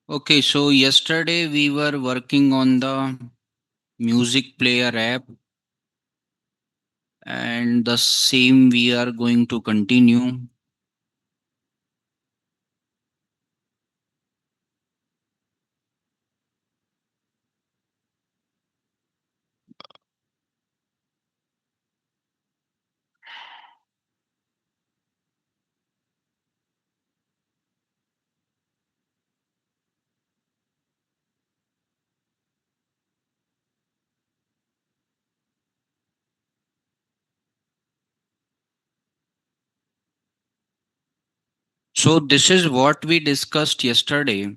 Okay, so yesterday we were working on the music player app, and the same we are going to continue. So, this is what we discussed yesterday.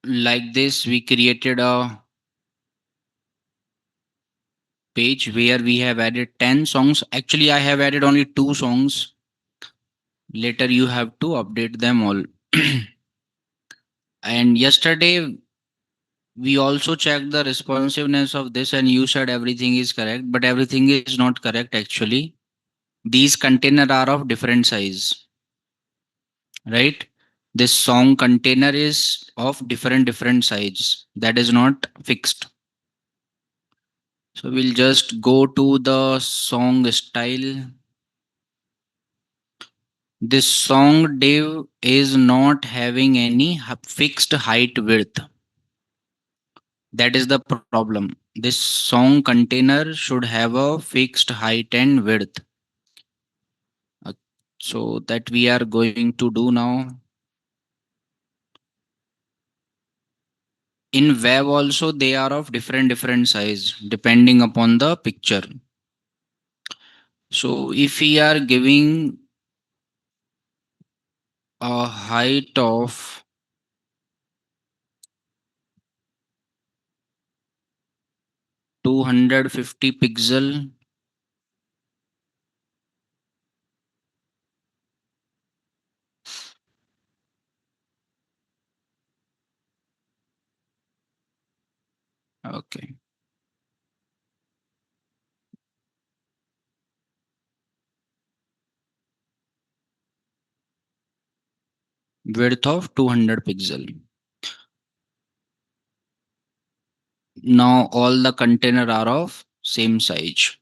Like this, we created a page where we have added 10 songs. Actually, I have added only 2 songs. Later, you have to update them all. And yesterday, we also checked the responsiveness of this, and you said everything is correct, but everything is not correct actually. These container are of different size, right? This song container is of different size. That is not fixed. So we'll just go to the song style. This song div is not having any fixed height width. That is the problem. This song container should have a fixed height and width. Uh, So that we are going to do now. In web also they are of different size depending upon the picture. So if we are giving a height of 250 pixel, okay, width of 200 pixel. Now all the container are of same size.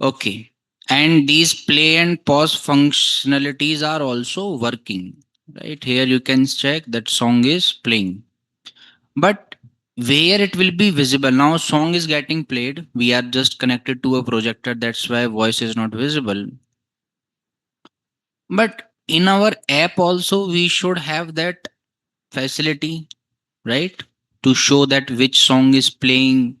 Okay. And these play and pause functionalities are also working. Right here you can check that song is playing. But where it will be visible now, song is getting played. We are just connected to a projector, that's why voice is not visible. But in our app also we should have that facility, right? To show that which song is playing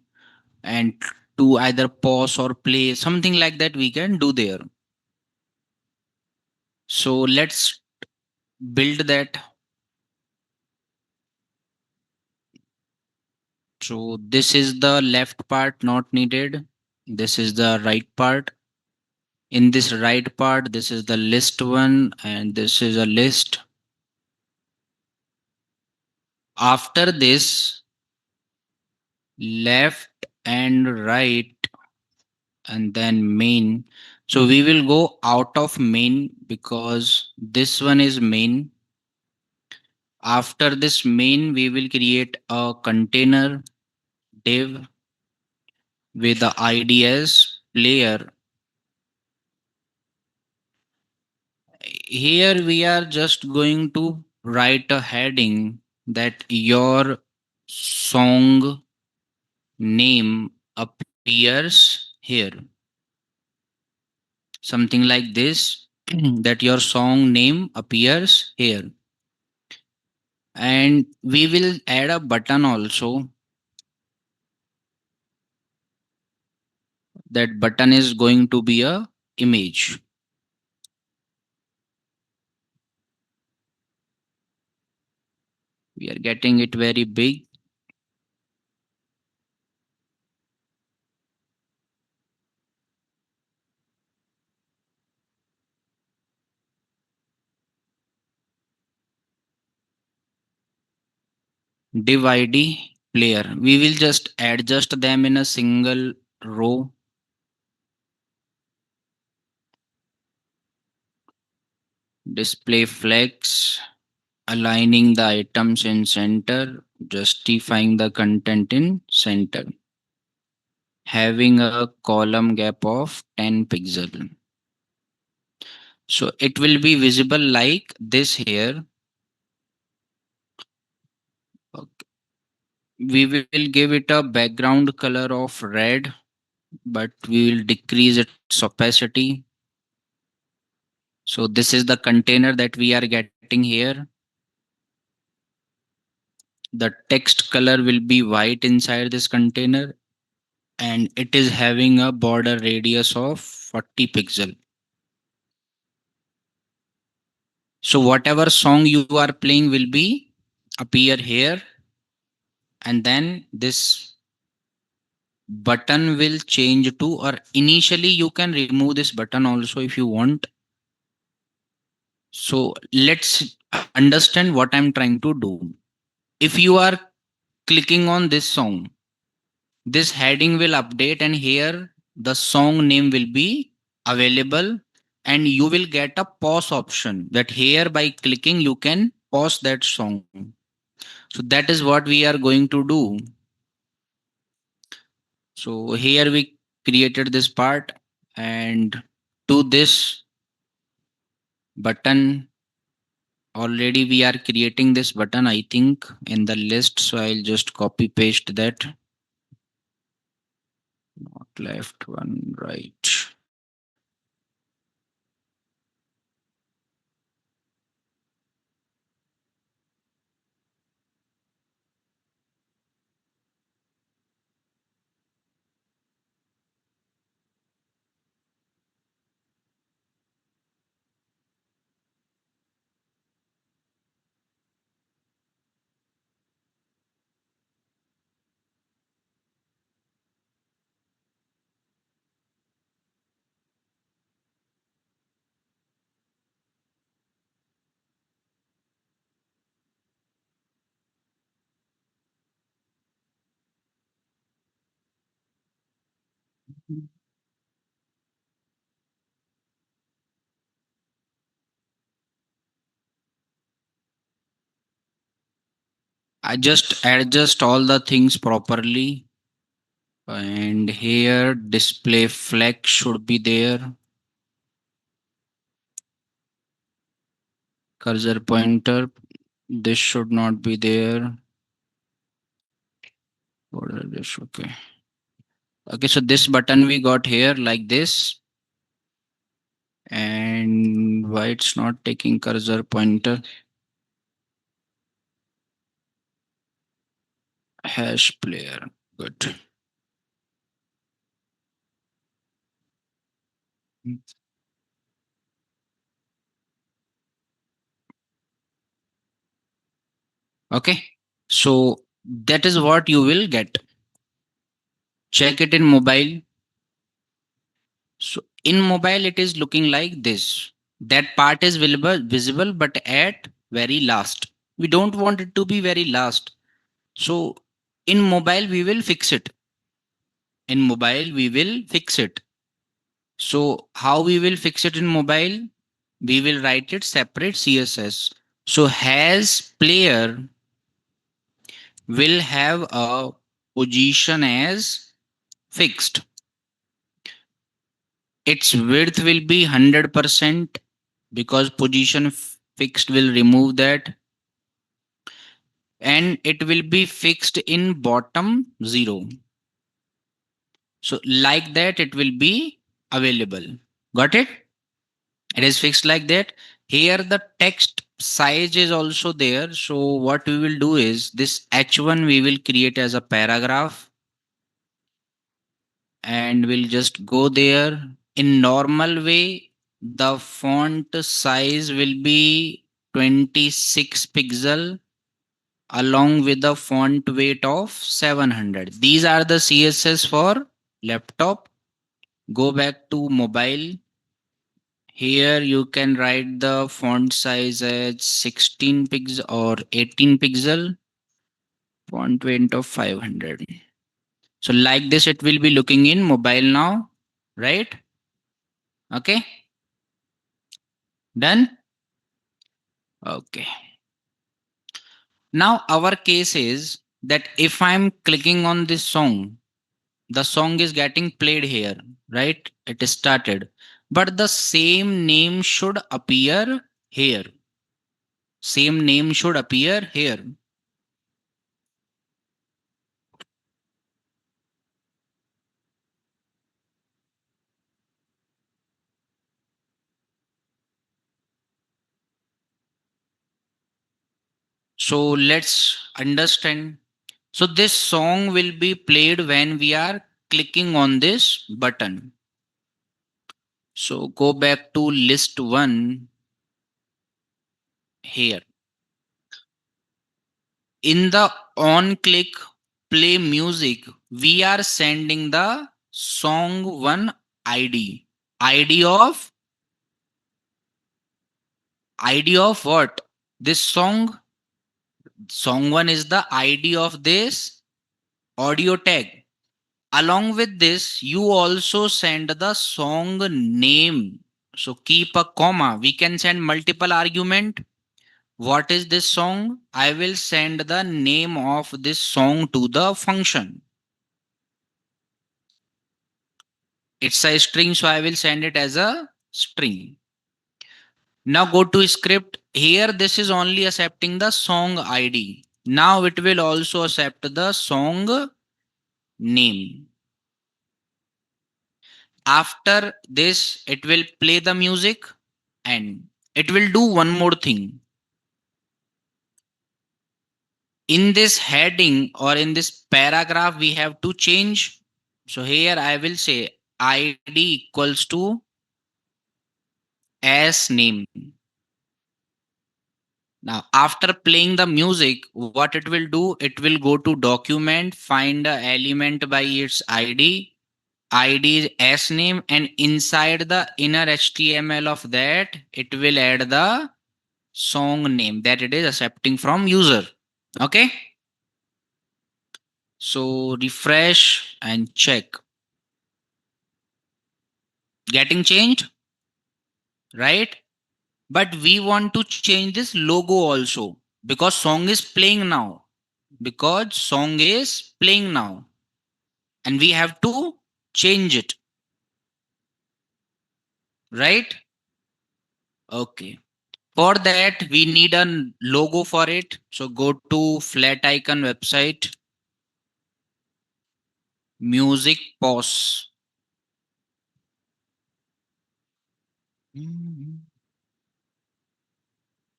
and to either pause or play, something like that we can do there. So let's build that. So this is the left part not needed. This is the right part. In this right part, this is the list one, and this is a list. After this, left and right, and then main. So we will go out of main because this one is main. After this main, we will create a container div with the IDS player. Here we are just going to write a heading that your song name appears here. Something like this that your song name appears here. And we will add a button also. That button is going to be a image. We are getting it very big. div id player. We will just adjust them in a single row. Display flex, aligning the items in center, justifying the content in center, having a column gap of 10 pixel. So it will be visible like this here. Okay. We will give it a background color of red, but we will decrease its opacity. So this is the container that we are getting here. The text color will be white inside this container, and it is having a border radius of 40 pixel. So whatever song you are playing will be appear here, and then this button will change to, or initially you can remove this button also if you want. So let's understand what I'm trying to do. If you are clicking on this song, this heading will update, and here the song name will be available, and you will get a pause option that here by clicking you can pause that song. So that is what we are going to do. So here we created this part, and to this button, already we are creating this button, I think, in the list. So I'll just copy paste that. Not left, one right. I just adjust all the things properly, and here display flex should be there. Cursor pointer, this should not be there. Border this, okay. Okay, so this button we got here like this, and why it's not taking cursor pointer? Hash player, good. Okay, so that is what you will get. Check it in mobile. So in mobile, it is looking like this. That part is visible, but at very last. We don't want it to be very last. So in mobile, we will fix it. In mobile, we will fix it. So how we will fix it in mobile? We will write it separate CSS. So has player will have a position as fixed. Its width will be 100% because position fixed will remove that, and it will be fixed in bottom 0. So like that it will be available. Got it? It is fixed like that. Here the text size is also there. So what we will do is this h1 we will create as a paragraph, and we'll just go there. In normal way, the font size will be 26 pixel along with the font weight of 700. These are the CSS for laptop. Go back to mobile. Here you can write the font size as 16 pixel or 18 pixel. font weight of 500. So like this, it will be looking in mobile now, right? Okay, done. Okay. Now our case is that if I'm clicking on this song, the song is getting played here, right? It is started, but the same name should appear here. Same name should appear here. So let's understand. So this song will be played when we are clicking on this button. So go back to list one here. In the on click play music, we are sending the song one ID. ID of ID of what? This song one is the ID of this audio tag. Along with this, you also send the song name. So keep a comma. We can send multiple argument. What is this song? I will send the name of this song to the function. It's a string, so I will send it as a string. Now go to script. Here, this is only accepting the song ID. Now it will also accept the song name. After this, it will play the music and it will do one more thing. In this heading or in this paragraph, we have to change. So here I will say ID equals to as name. Now, after playing the music, what it will do, it will go to document, find the element by its ID. ID is S name, and inside the inner HTML of that, it will add the song name that it is accepting from user. Okay. So refresh and check. Getting changed, right? But we want to change this logo also because song is playing now. Because song is playing now. And we have to change it, right? Okay. For that, we need a logo for it. So go to Flat Icon website, Music Pause.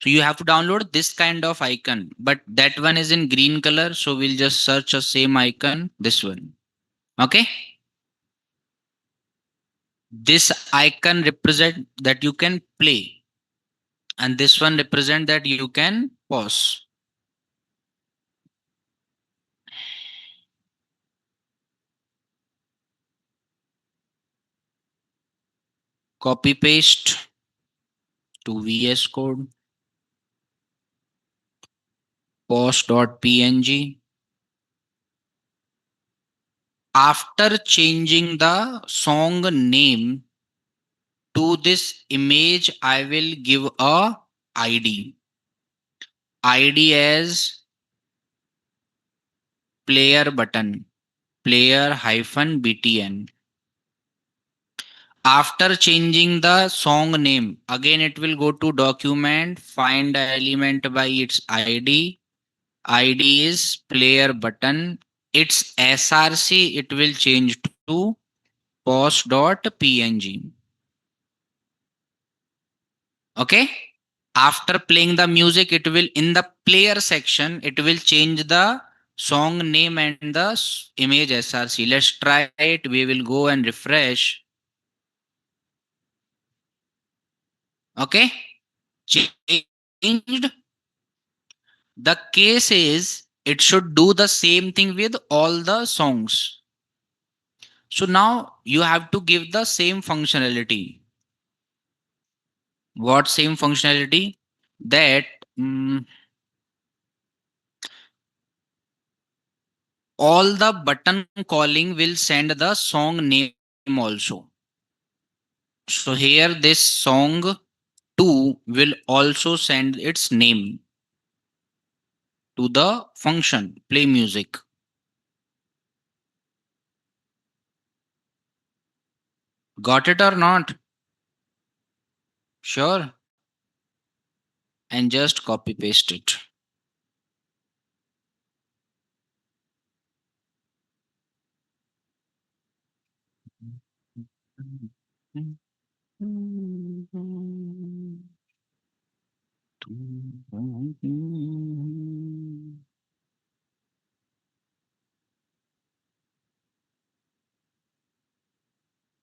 So you have to download this kind of icon, but that one is in green color. So we'll just search the same icon, this one. Okay. This icon represent that you can play, and this one represent that you can pause. Copy paste to VS Code, pause.png. After changing the song name to this image, I will give a ID. ID as player button, player hyphen btn. After changing the song name, again it will go to document, find the element by its ID. ID is player button. Its src it will change to pause.png. Okay. After playing the music, it will in the player section, it will change the song name and the image src. Let's try it. We will go and refresh. Okay. Changed. The case is it should do the same thing with all the songs. So now you have to give the same functionality. What same functionality? That mm, all the button calling will send the song name also. So here this song 2 will also send its name to the function play music. Got it or not? Sure. And just copy paste it.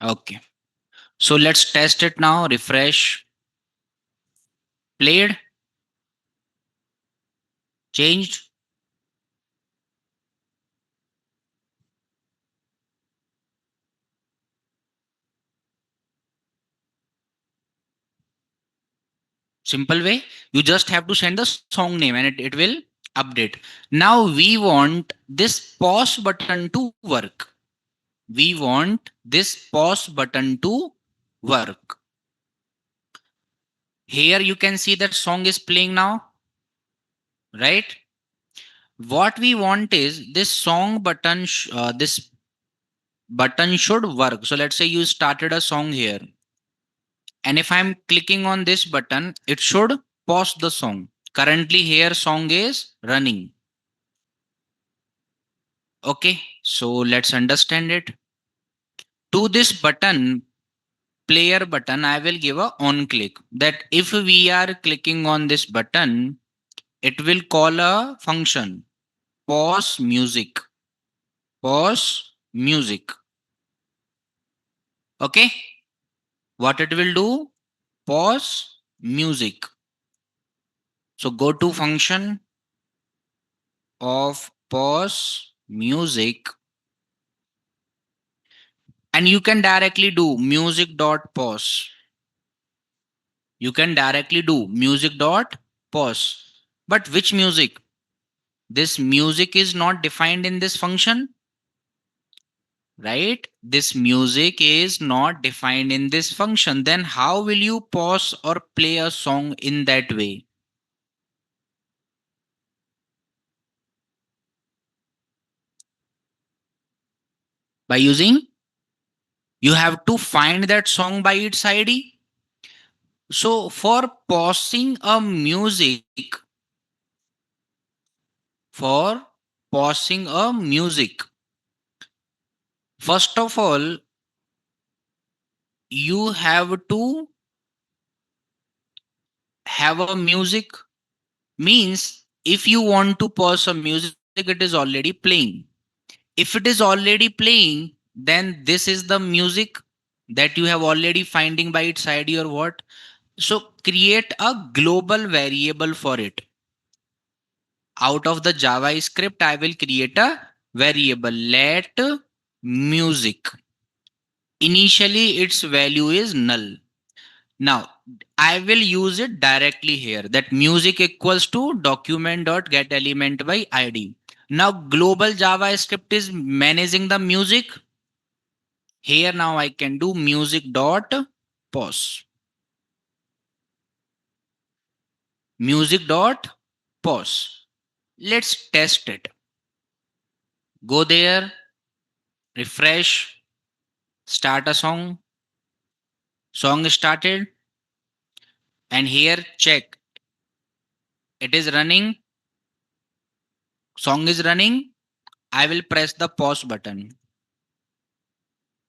Okay. So let's test it now. Refresh. Played. Changed. Simple way. You just have to send the song name and it will update. Now we want this pause button to work. We want this pause button to work. Here you can see that song is playing now, right? What we want is this song button, this button should work. So let's say you started a song here. And if I'm clicking on this button, it should pause the song. Currently here song is running. Okay, so let's understand it. To this button, player button, I will give a on click that if we are clicking on this button, it will call a function pause music. Pause music. Okay, what it will do? Pause music. So go to function of pause music and you can directly do music dot pause. You can directly do music dot pause. But which music? This music is not defined in this function, right? This music is not defined in this function. Then how will you pause or play a song in that way? By using, you have to find that song by its ID. So for pausing a music, for pausing a music, first of all, you have to have a music. Means if you want to pause a music, it is already playing. If it is already playing, then this is the music that you have already finding by its ID or what. So create a global variable for it. Out of the JavaScript, I will create a variable let music. Initially, its value is null. Now, I will use it directly here that music equals to document.getElement by ID. Now, global JavaScript is managing the music. Here now I can do music dot pause. Music dot pause. Let's test it. Go there, refresh, start a song. Song started, and here check. It is running. Song is running. I will press the pause button.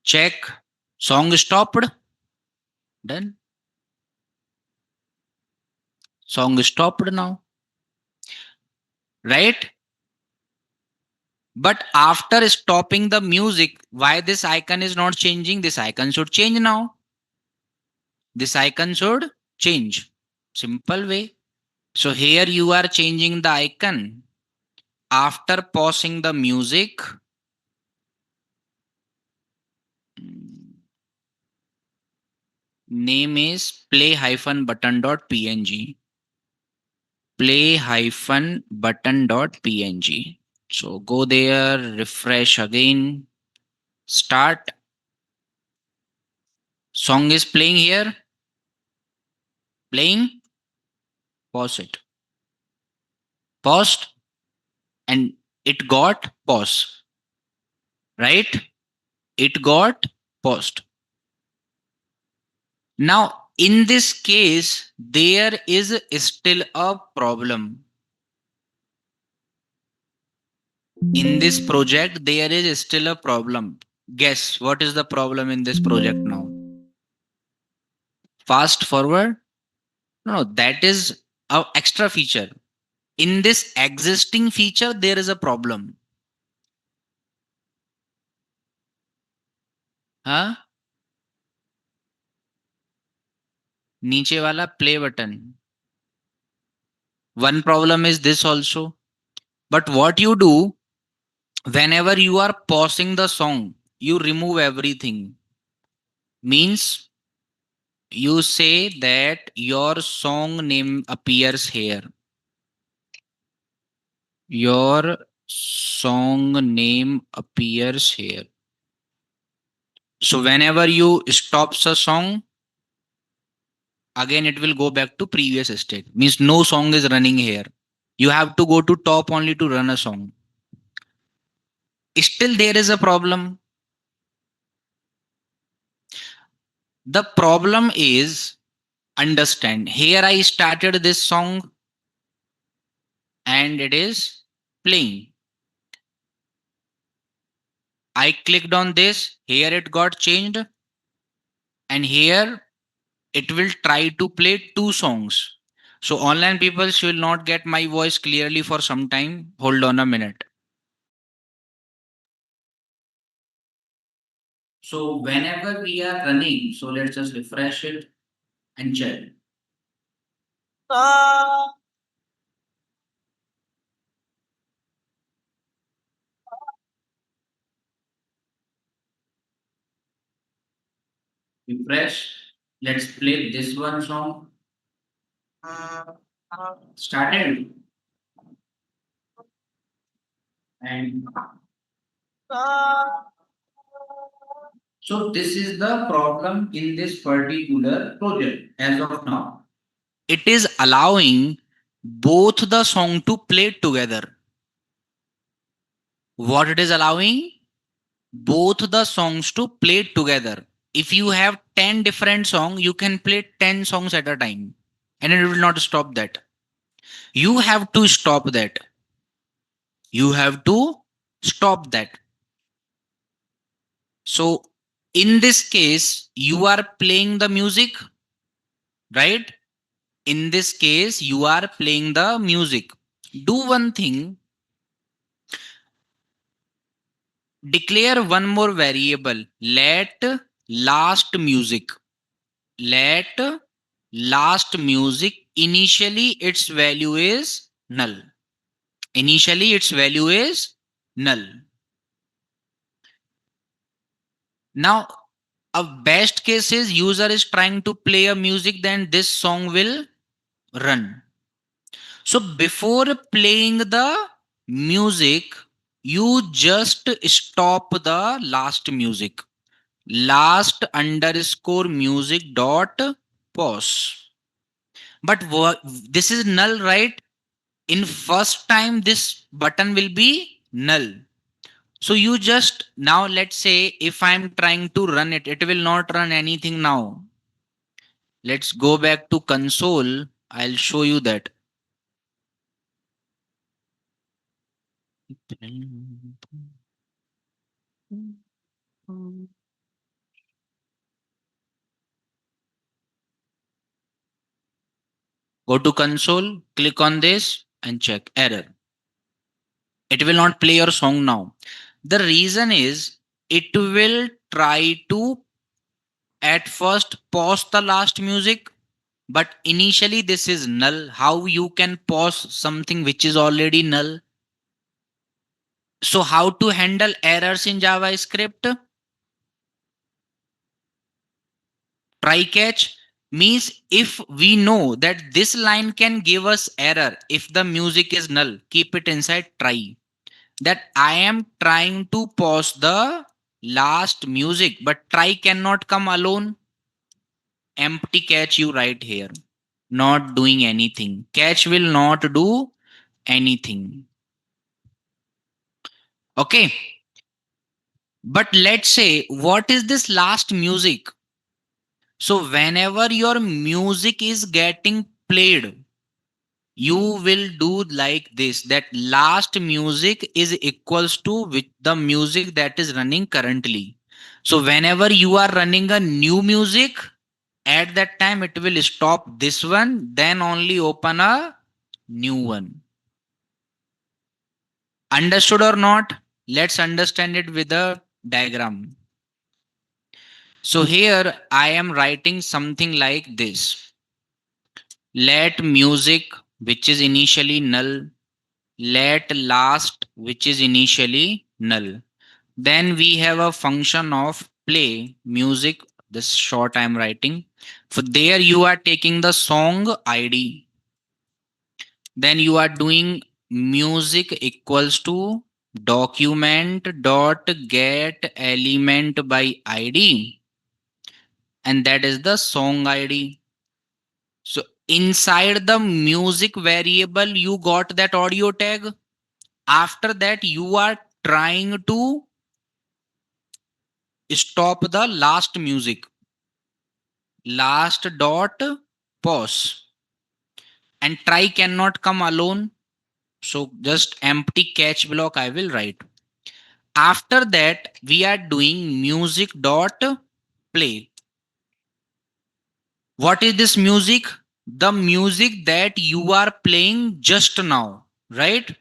Check. Song stopped. Done. Song stopped now. Right? But after stopping the music, why this icon is not changing? This icon should change now. This icon should change. Simple way. So here you are changing the icon. After pausing the music, name is play-button.png. Play-button.png. So go there, refresh again, start. Song is playing here, playing, pause it. Paused and it got pause, right? It got paused. Now, in this case, there is still a problem. In this project, there is still a problem. Guess what is the problem in this project now? Fast forward? No, that is a extra feature. In this existing feature, there is a problem. Huh? नीचे वाला play button. One problem is this also. But what you do whenever you are pausing the song, you remove everything. Means you say that your song name appears here. Your song name appears here. So whenever you stops a song, again it will go back to previous state. Means no song is running here. You have to go to top only to run a song. Still there is a problem. The problem is, understand, here I started this song and it is playing. I clicked on this, here it got changed, and here it will try to play two songs. So online people will not get my voice clearly for some time. Hold on a minute. So whenever we are running, so let's just refresh it and check. Refresh. Let's play this one song. Started. And so this is the problem in this particular project as of now. It is allowing both the song to play together. What it is allowing? Both the songs to play together. If you have 10 different songs, you can play 10 songs at a time and it will not stop that. You have to stop that. You have to stop that. So in this case, you are playing the music, right? In this case, you are playing the music. Do one thing, declare one more variable. Let last music. Let last music, initially its value is null. Initially its value is null. Now, a best case is user is trying to play a music, then this song will run. So before playing the music, you just stop the last music. Last underscore music dot pause. But this is null, right? In first time, this button will be null. So you just now, let's say if I'm trying to run it, it will not run anything now. Let's go back to console. I'll show you that. Go to console, click on this and check error. It will not play your song now. The reason is it will try to at first pause the last music, but initially this is null. How you can pause something which is already null? So how to handle errors in JavaScript? Try catch means if we know that this line can give us error if the music is null, keep it inside try. that I am trying to pause the last music, but try cannot come alone. Empty catch you right here. Not doing anything. Catch will not do anything. Okay. But let's say, what is this last music? So, whenever your music is getting played, you will do like this, that last music is equals to with the music that is running currently. So, whenever you are running a new music, at that time it will stop this one, then only open a new one. Understood or not? Let's understand it with a diagram. So here I am writing something like this. Let music, which is initially null, let last, which is initially null. Then we have a function of play music. This short I am writing. For there you are taking the song ID. Then you are doing music equals to document dot get element by ID, and that is the song ID. So inside the music variable, you got that audio tag. After that, you are trying to stop the last music. Last dot pause. And try cannot come alone. So just empty catch block I will write. After that, we are doing music dot play. What is this music? The music that you are playing just now, right?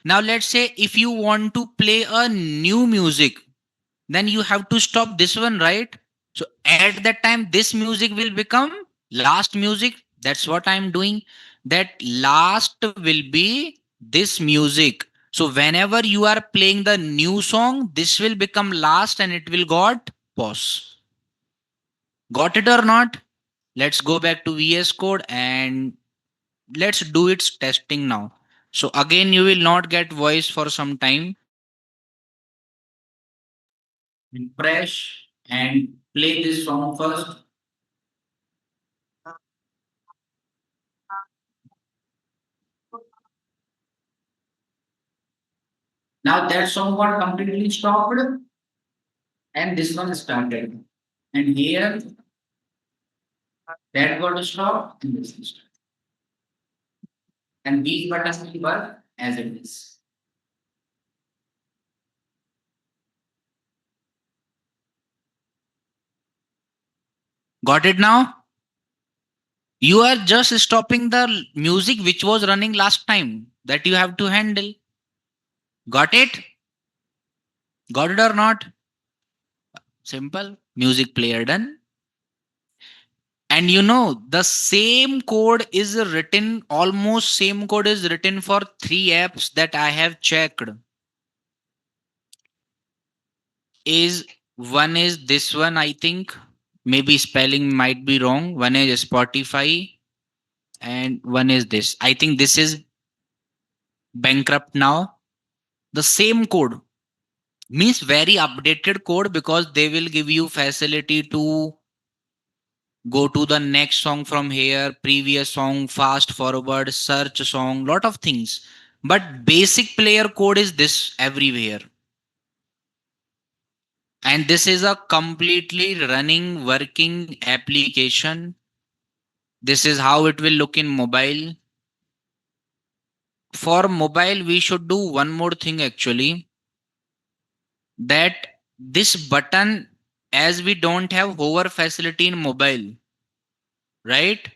Now let's say if you want to play a new music, then you have to stop this one, right? So at that time, this music will become last music. That's what I'm doing. That last will be this music. So whenever you are playing the new song, this will become last and it will got pause. Got it or not? Let's go back to VS Code and let's do its testing now. So again, you will not get voice for some time. Press and play this song first. Now that song got completely stopped and this one started. And here that got stopped and this one started. And these buttons will work as it is. Got it now? You are just stopping the music which was running last time that you have to handle. Got it? Got it or not? Simple. Music player done. And you know, the same code is written, almost same code is written for three apps that I have checked. Is one is this one, I think. Maybe spelling might be wrong. One is Spotify and one is this. I think this is bankrupt now. The same code means very updated code because they will give you facility to go to the next song from here, previous song, fast forward, search song, lot of things. But basic player code is this everywhere. And this is a completely running, working application. This is how it will look in mobile. For mobile, we should do one more thing actually, that this button, as we don't have hover facility in mobile, right?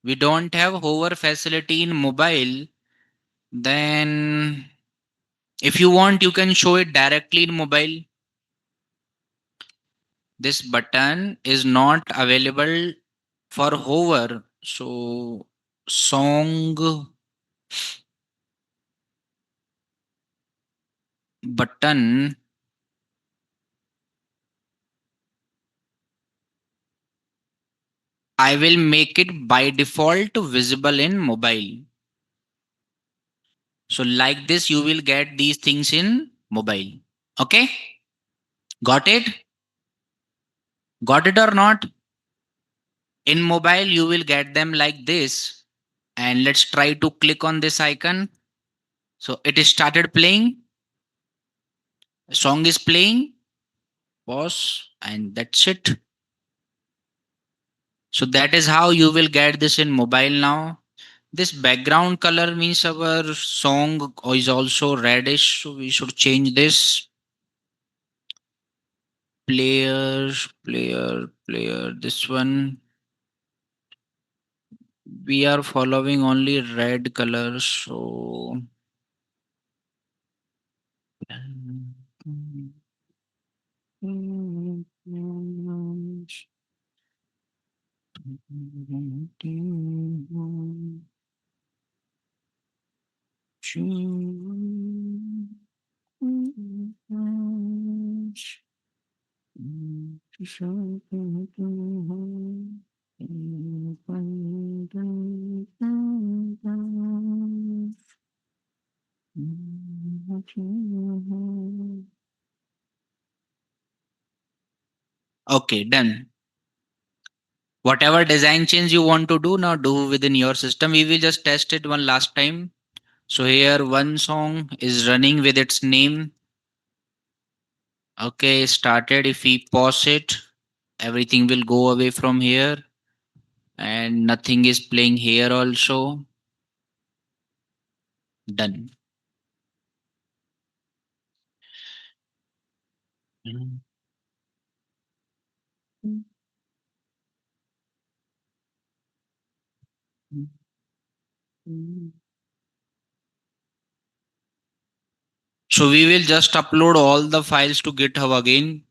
We don't have hover facility in mobile, then if you want, you can show it directly in mobile. This button is not available for hover. So, song button, I will make it by default visible in mobile. So like this, you will get these things in mobile. Okay, got it? Got it or not? In mobile, you will get them like this. And let's try to click on this icon. So it is started playing. A song is playing. Pause, and that's it. So that is how you will get this in mobile now. This background color means our song is also reddish. So we should change this. Player. This one we are following only red color. So okay, done. Whatever design change you want to do now, do within your system. We will just test it one last time. So here one song is running with its name. Okay, started. If we pause it, everything will go away from here and nothing is playing here also. Done. So we will just upload all the files to GitHub again.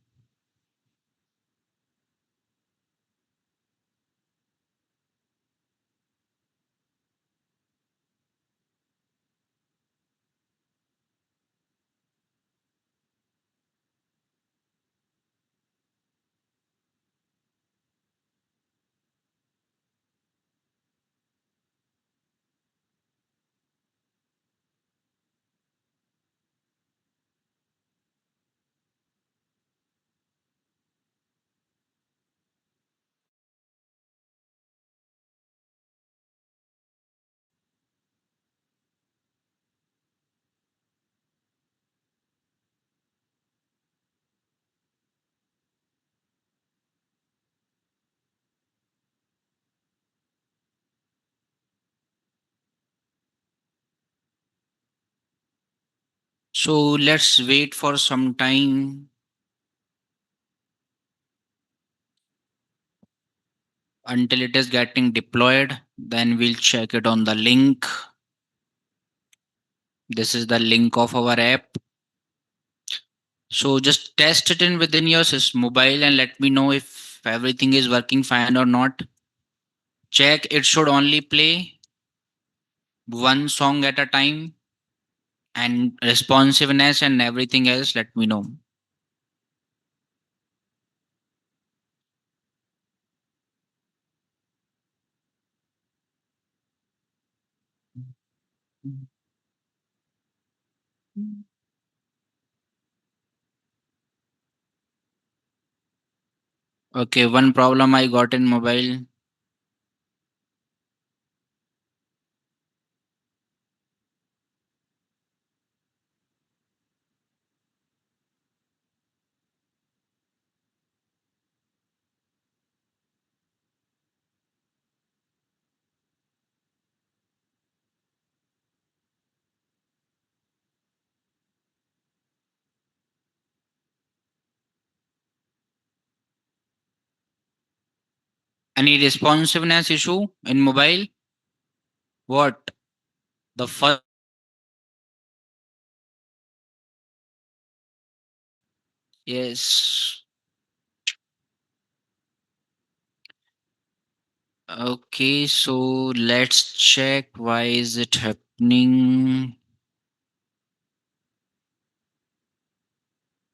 So let's wait for some time until it is getting deployed. Then we'll check it on the link. This is the link of our app. So just test it in within your mobile and let me know if everything is working fine or not. Check it should only play one song at a time and responsiveness and everything else. Let me know. Okay, one problem I got in mobile. Any responsiveness issue in mobile? What? The first. Yes. Okay, so let's check why is it happening.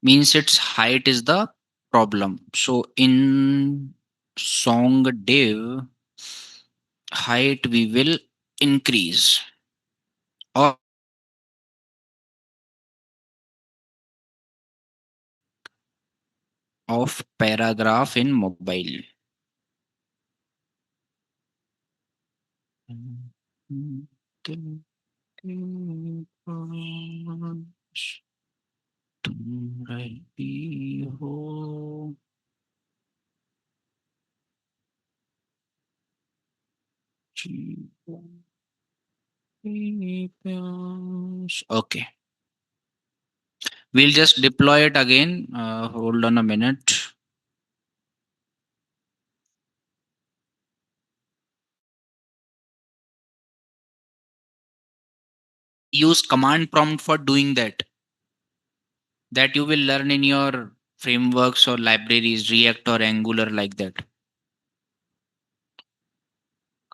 Means its height is the problem. So in song div height we will increase. Or of paragraph in mobile. तुम रहती हो जीवन की प्यास. Okay, we'll just deploy it again. Hold on a minute. Use command prompt for doing that. That you will learn in your frameworks or libraries, React or Angular, like that.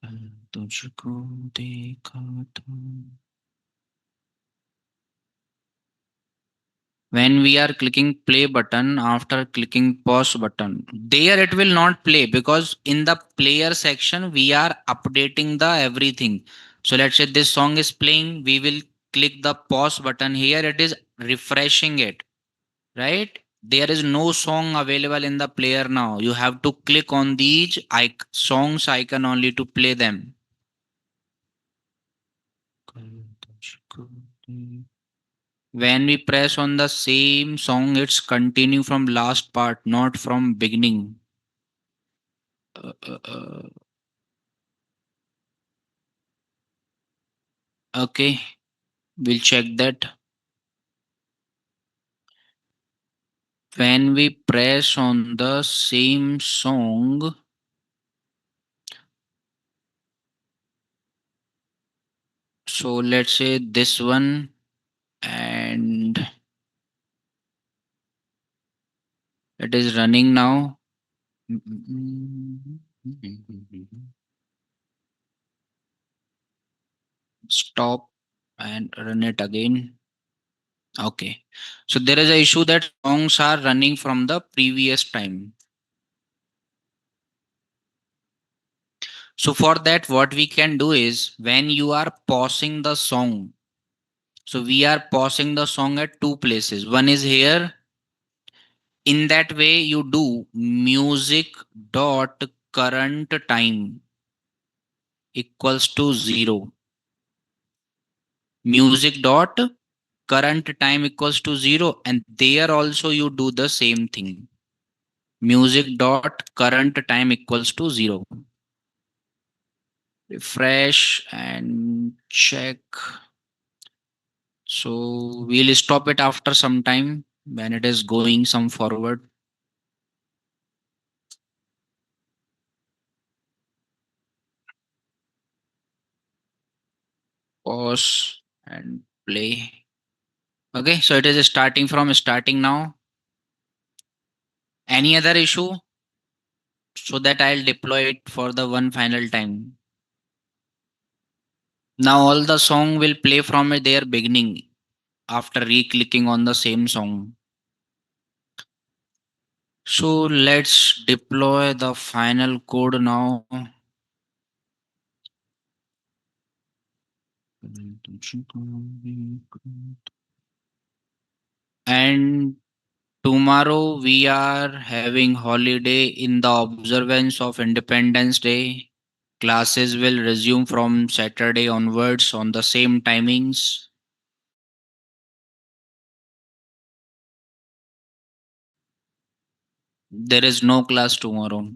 कल तुझको देखा था. When we are clicking play button after clicking pause button, there it will not play because in the player section we are updating the everything. So let's say this song is playing, we will click the pause button. Here it is refreshing it, right? There is no song available in the player now. You have to click on these songs icon only to play them. When we press on the same song, it's continue from last part, not from beginning. Uh, uh, uh, okay, we'll check that. When we press on the same song, so let's say this one, and it is running now. Stop and run it again. Okay. So there is a issue that songs are running from the previous time. So for that, what we can do is when you are pausing the song, so we are pausing the song at two places. One is here. In that way, you do music dot current time equals to 0. Music dot current time equals to 0, and there also you do the same thing. Music dot current time equals to 0. Refresh and check. So we'll stop it after some time when it is going some forward. Pause and play. Okay, so it is starting from starting now. Any other issue? So that I'll deploy it for the one final time. Now all the song will play from their beginning after re-clicking on the same song. So let's deploy the final code now. And tomorrow we are having holiday in the observance of Independence Day. Classes will resume from Saturday onwards on the same timings. There is no class tomorrow.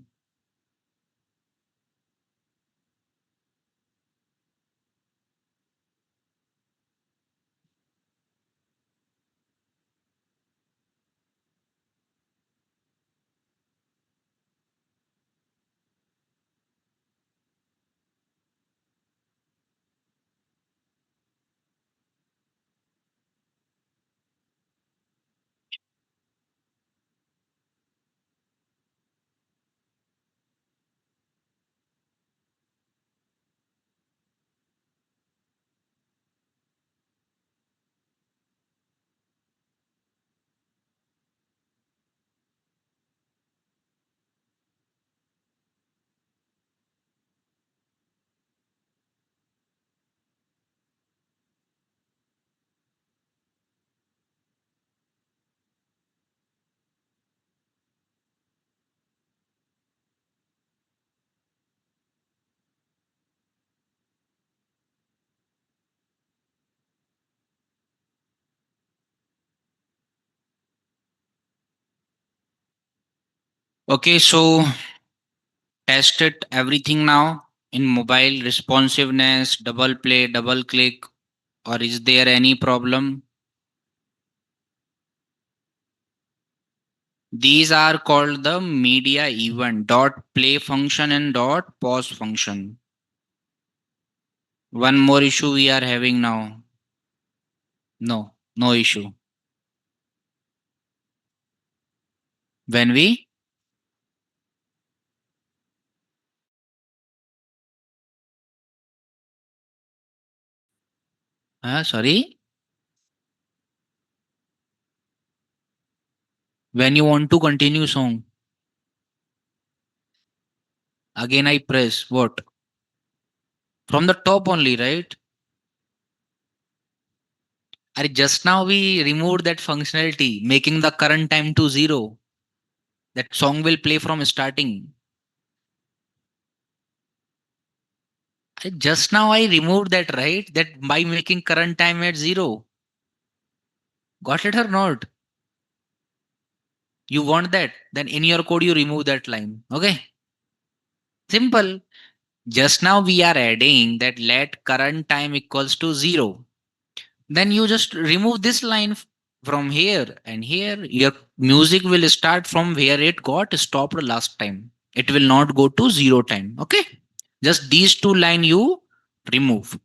Okay, so test it everything now in mobile responsiveness, double play, double click, or is there any problem? These are called the media event dot play function and dot pause function. One more issue we are having now. No, no issue. When we, sorry, when you want to continue song, again I press what? From the top only, right? Just now we removed that functionality, making the current time to zero. That song will play from starting. Just now I removed that, right? That by making current time at zero. Got it or not? You want that? Then in your code you remove that line. Okay? Simple. Just now we are adding that let current time equals to zero. Then you just remove this line from here and here. Your music will start from where it got stopped last time. It will not go to zero time. Okay? Just these two line you remove.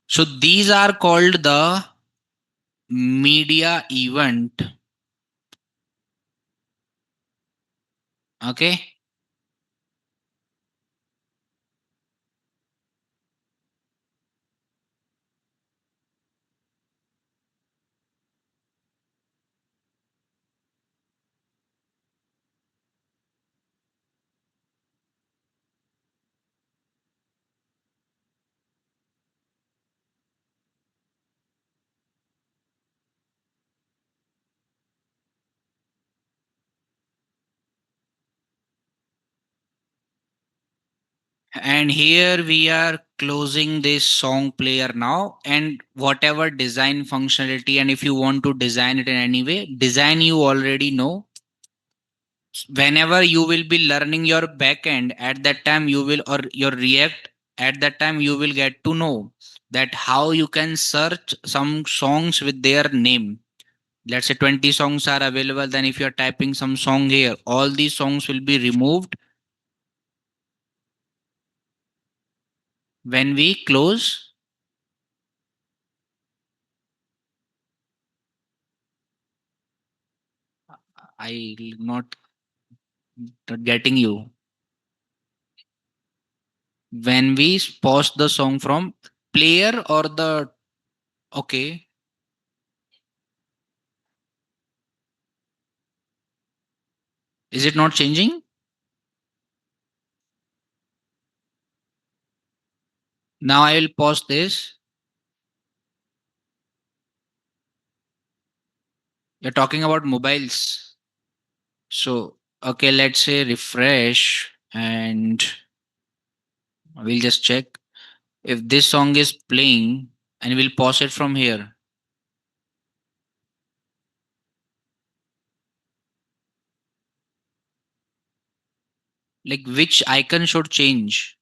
So these are called the media event. Okay? And here we are closing this song player now, and whatever design functionality, and if you want to design it in any way, design you already know. Whenever you will be learning your backend, at that time you will, or your React, at that time you will get to know that how you can search some songs with their name. Let's say 20 songs are available, then if you're typing some song here, all these songs will be removed when we close. I not getting you. When we pause the song from player or the, okay, is it not changing? Now I will pause this. You're talking about mobiles. So, okay, let's say refresh and we'll just check if this song is playing, and we'll pause it from here. Like which icon should change?